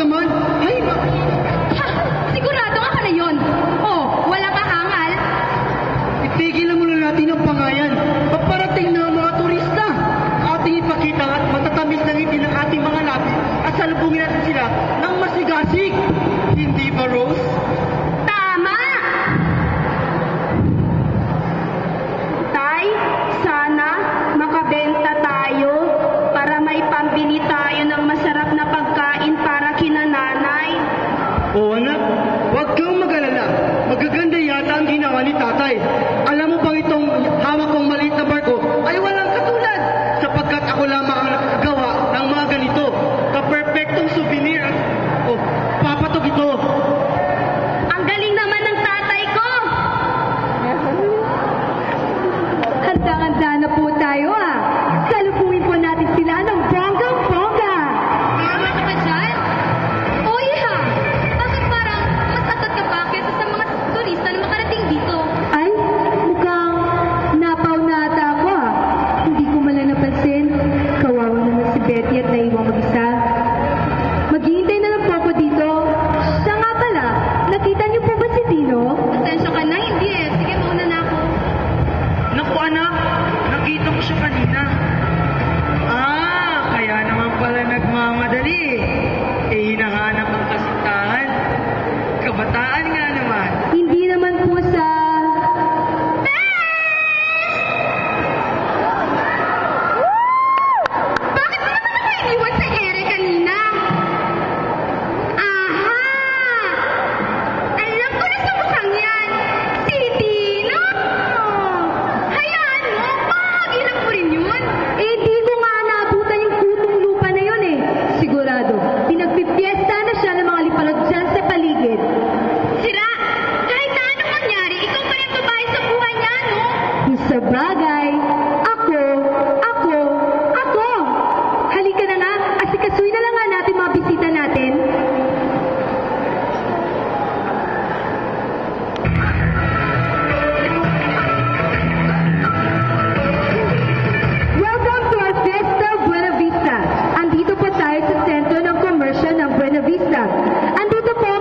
naman? Ay, Ha! Sigurado nga ka na yun. Oh, wala ka hangal. Itigilan muna natin ang pangayan. Paparating na ang mga turista. Ating ipakita at matatamis ng ngiti ng ating mga labi at salubungin natin sila ng masigasig. Hindi ba, Rose? Tama! Tay, sana makabenta tayo para may pambili tayo ng masarap na pagkain para kina nanay. O anak, huwag kang mag-alala. Magaganda yata ang ginawa ni tatay. Alam mo bang itong hawak kong maliit na barko ay walang katulad sapagkat ako lamang ang nakagawa ng mga ganito. Ka-perfectong souvenir. O, papatog ito. Ang galing naman ng tatay ko! Handa-handa na po tayo Salubungin po natin sila ng bonggang-bongga. Tama ka ba dyan? O iha, bakit parang mas atat ka pa kesa sa mga turista na makarating dito? Ay, mukhang napaw na ata ako Hindi ko man lang napansin. Kawawa naman si Betty at naiwang mag-isa. Maghihintay na lang po ako dito. Siya nga pala, nakita niyo po ba si Dino? Pasensya ka na, hindi Sige, mauna na ako. Naku anak, nakita ko siya kanina. Kaya naman pala nagmamadali. Hinahanap ang kasintahan. Kabataan nga naman. Hindi naman po sa... Bakit mo naman ako iniwan sa ere kanina? Aha! Alam ko na sa mukhang yan. Si Dino! Hayaan mo, makakagilap mo rin yun. Di ko nga naabutan yung kutong lupa na yun Sigurado, pinagpipiesta na siya ng mga lipalot dyan sa paligid. Sira! Kahit na anong mangyari, ikaw pa rin babae sa buhay niya, no? Sa bagay, ako. Halika na nga, asikasuin na lang nga natin mga bisita natin. Welcome to our Fiesta Buena Vista. Andito po tayo sa sentro ng komersyo ng Buena Vista. Andito po ang